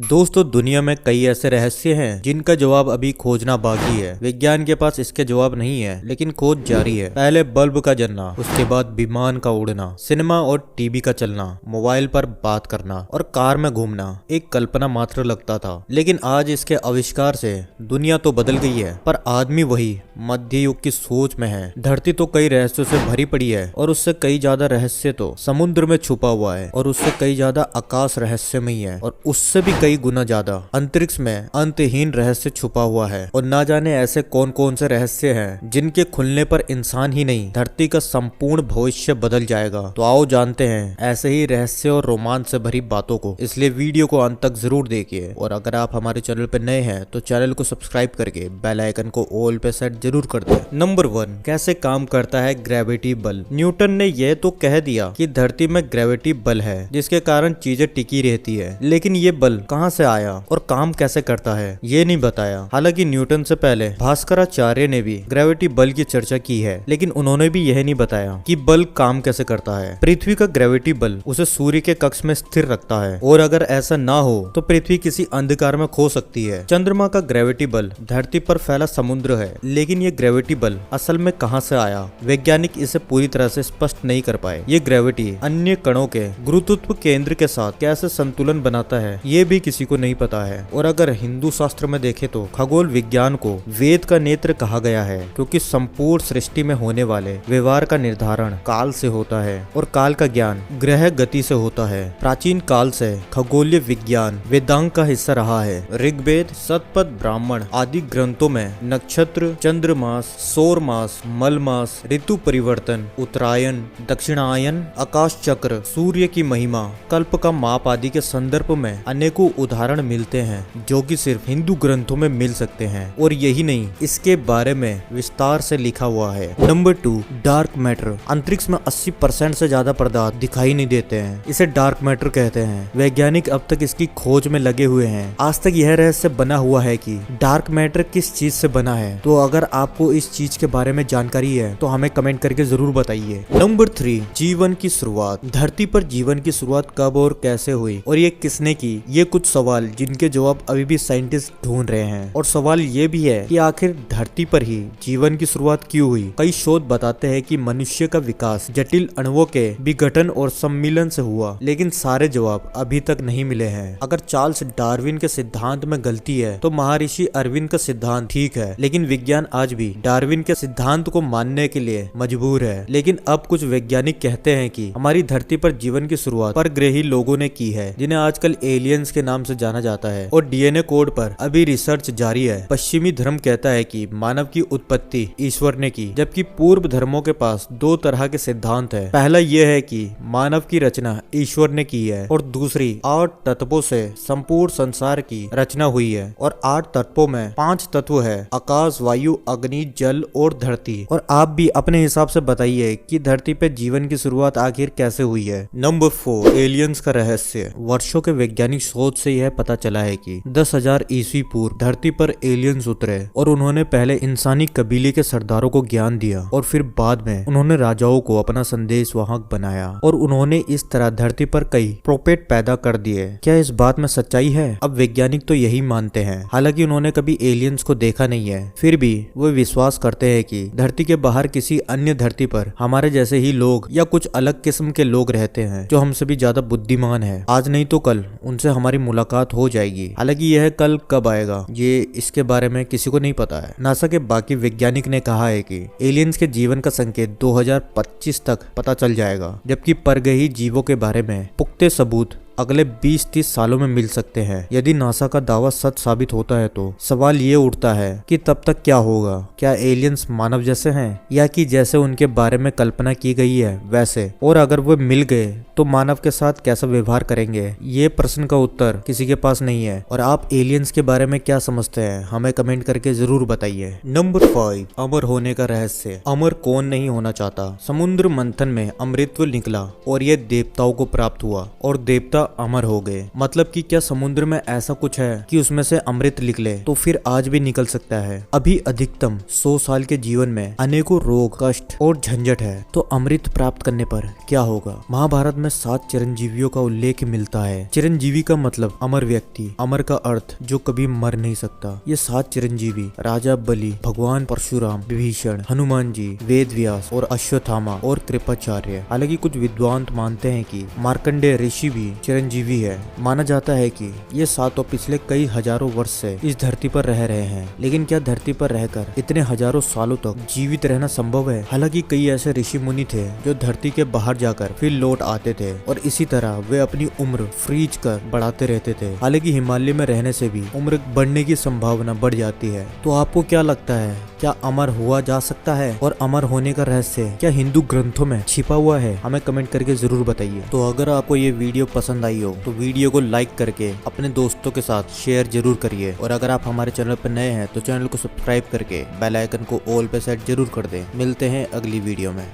दोस्तों, दुनिया में कई ऐसे रहस्य हैं जिनका जवाब अभी खोजना बाकी है। विज्ञान के पास इसके जवाब नहीं है, लेकिन खोज जारी है। पहले बल्ब का जलना, उसके बाद विमान का उड़ना, सिनेमा और टीवी का चलना, मोबाइल पर बात करना और कार में घूमना एक कल्पना मात्र लगता था। लेकिन आज इसके आविष्कार से दुनिया तो बदल गई है, पर आदमी वही मध्य युग की सोच में है। धरती तो कई रहस्यों से भरी पड़ी है और उससे कई ज्यादा रहस्य तो समुद्र में छुपा हुआ है और उससे कई ज्यादा आकाश रहस्यमयी है और उससे भी कई गुना ज्यादा अंतरिक्ष में अंतहीन रहस्य छुपा हुआ है। और ना जाने ऐसे कौन कौन से रहस्य हैं जिनके खुलने पर इंसान ही नहीं, धरती का संपूर्ण भविष्य बदल जाएगा। तो आओ जानते हैं ऐसे ही रहस्य और रोमांच से भरी बातों को। इसलिए वीडियो को अंत तक जरूर देखिए और अगर आप हमारे चैनल पर नए हैं तो चैनल को सब्सक्राइब करके बेल आइकन को ऑल पे सेट जरूर कर दें। नंबर 1, कैसे काम करता है ग्रेविटी बल। न्यूटन ने यह तो कह दिया कि धरती में ग्रेविटी बल है जिसके कारण चीजें टिकी रहती है, लेकिन ये बल कहां से आया और काम कैसे करता है ये नहीं बताया। हालांकि न्यूटन से पहले भास्कराचार्य ने भी ग्रेविटी बल की चर्चा की है, लेकिन उन्होंने भी यह नहीं बताया कि बल काम कैसे करता है। पृथ्वी का ग्रेविटी बल उसे सूर्य के कक्ष में स्थिर रखता है और अगर ऐसा ना हो तो पृथ्वी किसी अंधकार में खो सकती है। चंद्रमा का ग्रेविटी बल धरती पर फैला समुद्र है, लेकिन ये ग्रेविटी बल असल में कहां से आया वैज्ञानिक इसे पूरी तरह से स्पष्ट नहीं कर पाए। ये ग्रेविटी अन्य कणों के गुरुत्व केंद्र के साथ कैसे संतुलन बनाता है ये भी किसी को नहीं पता है। और अगर हिंदू शास्त्र में देखें तो खगोल विज्ञान को वेद का नेत्र कहा गया है, क्योंकि संपूर्ण सृष्टि में होने वाले व्यवहार का निर्धारण काल से होता है और काल का ज्ञान ग्रह गति से होता है। प्राचीन काल से खगोलीय विज्ञान वेदांग का हिस्सा रहा है। ऋग्वेद, शतपथ ब्राह्मण आदि ग्रंथों में नक्षत्र, चंद्रमास, सौरमास, मलमास, ऋतु परिवर्तन, उत्तरायण, दक्षिणायन, आकाश चक्र, सूर्य की महिमा, कल्प का माप आदि के संदर्भ में अनेकों उदाहरण मिलते हैं जो कि सिर्फ हिंदू ग्रंथों में मिल सकते हैं। और यही नहीं, इसके बारे में विस्तार से लिखा हुआ है। Number 2, dark matter. अंतरिक्ष में 80% से ज्यादा पदार्थ दिखाई नहीं देते हैं, इसे डार्क मैटर कहते हैं। वैज्ञानिक अब तक इसकी खोज में लगे हुए हैं। आज तक यह रहस्य बना हुआ है कि डार्क मैटर किस चीज से बना है। तो अगर आपको इस चीज के बारे में जानकारी है तो हमें कमेंट करके जरूर बताइए। नंबर 3, जीवन की शुरुआत। धरती पर जीवन की शुरुआत कब और कैसे हुई और ये किसने की, ये कुछ सवाल जिनके जवाब अभी भी साइंटिस्ट ढूंढ रहे हैं। और सवाल ये भी है कि आखिर धरती पर ही जीवन की शुरुआत क्यों हुई। कई शोध बताते हैं कि मनुष्य का विकास जटिल अणुओं के विघटन और सम्मिलन से हुआ, लेकिन सारे जवाब अभी तक नहीं मिले हैं। अगर चार्ल्स डार्विन के सिद्धांत में गलती है तो महर्षि अरविंद का सिद्धांत ठीक है, लेकिन विज्ञान आज भी डार्विन के सिद्धांत को मानने के लिए मजबूर है। लेकिन अब कुछ वैज्ञानिक कहते हैं कि हमारी धरती पर जीवन की शुरुआत परग्रही लोगों ने की है, जिन्हें आजकल एलियंस के नाम से जाना जाता है। और डीएनए कोड पर अभी रिसर्च जारी है। पश्चिमी धर्म कहता है कि मानव की उत्पत्ति ईश्वर ने की, जबकि पूर्व धर्मों के पास दो तरह के सिद्धांत है। पहला यह है कि मानव की रचना ईश्वर ने की है और दूसरी 8 तत्वों से संपूर्ण संसार की रचना हुई है। और 8 तत्वों में 5 तत्व है, आकाश, वायु, अग्नि, जल और धरती। और आप भी अपने हिसाब से बताइए कि धरती पे जीवन की शुरुआत आखिर कैसे हुई है। नंबर 4, एलियंस का रहस्य। वर्षों के वैज्ञानिक शोध से यह पता चला है कि 10,000 ईस्वी पूर्व धरती पर एलियंस उतरे और उन्होंने पहले इंसानी कबीले के सरदारों को ज्ञान दिया और फिर बाद में उन्होंने राजाओं को अपना संदेश वाहक बनाया और उन्होंने इस तरह धरती पर कई प्रोपेट पैदा कर दिए। क्या इस बात में सच्चाई है? अब वैज्ञानिक तो यही मानते हैं। हालांकि उन्होंने कभी एलियंस को देखा नहीं है, फिर भी वो विश्वास करते हैं कि धरती के बाहर किसी अन्य धरती पर हमारे जैसे ही लोग या कुछ अलग किस्म के लोग रहते हैं जो हमसे भी ज्यादा बुद्धिमान है। आज नहीं तो कल उनसे हमारी मुलाकात हो जाएगी। हालांकि यह कल कब आएगा ये इसके बारे में किसी को नहीं पता है। नासा के बाकी वैज्ञानिक ने कहा है कि एलियंस के जीवन का संकेत 2025 तक पता चल जाएगा, जबकि परग्रही जीवों के बारे में पुख्ते सबूत अगले 20-30 सालों में मिल सकते हैं। यदि नासा का दावा सच साबित होता है तो सवाल ये उठता है कि तब तक क्या होगा। क्या एलियंस मानव जैसे हैं या कि जैसे उनके बारे में कल्पना की गई है वैसे? और अगर वो मिल गए तो मानव के साथ कैसा व्यवहार करेंगे? ये प्रश्न का उत्तर किसी के पास नहीं है। और आप एलियंस के बारे में क्या समझते हैं हमें कमेंट करके जरूर बताइए। नंबर 5, अमर होने का रहस्य। अमर कौन नहीं होना चाहता। समुद्र मंथन में अमृतत्व निकला और ये देवताओं को प्राप्त हुआ और देवता अमर हो गए। मतलब कि क्या समुद्र में ऐसा कुछ है कि उसमें से अमृत निकले तो फिर आज भी निकल सकता है। अभी अधिकतम 100 साल के जीवन में अनेकों रोग, कष्ट और झंझट है, तो अमृत प्राप्त करने पर क्या होगा। महाभारत में 7 चिरंजीवियों का उल्लेख मिलता है। चिरंजीवी का मतलब अमर व्यक्ति, अमर का अर्थ जो कभी मर नहीं सकता। ये 7 चिरंजीवी राजा बलि, भगवान परशुराम, विभीषण, हनुमान जी, वेद व्यास और अश्वत्थामा और कृपाचार्य। हालांकि कुछ विद्वान मानते हैं कि मार्कंडेय ऋषि भी चिरंजीवी है। माना जाता है कि ये 7 पिछले कई हजारों वर्ष से इस धरती पर रह रहे हैं। लेकिन क्या धरती पर रहकर इतने हजारों सालों तक जीवित रहना संभव है। हालांकि कई ऐसे ऋषि मुनि थे जो धरती के बाहर जाकर फिर लौट आते थे और इसी तरह वे अपनी उम्र फ्रीज कर बढ़ाते रहते थे। हालांकि हिमालय में रहने से भी उम्र बढ़ने की संभावना बढ़ जाती है। तो आपको क्या लगता है, क्या अमर हुआ जा सकता है और अमर होने का रहस्य क्या हिंदू ग्रंथों में छिपा हुआ है? हमें कमेंट करके जरूर बताइए। तो अगर आपको ये वीडियो पसंद आई हो तो वीडियो को लाइक करके अपने दोस्तों के साथ शेयर जरूर करिए, और अगर आप हमारे चैनल पर नए हैं तो चैनल को सब्सक्राइब करके बेल आइकन को ऑल पे सेट जरूर कर दें। मिलते हैं अगली वीडियो में।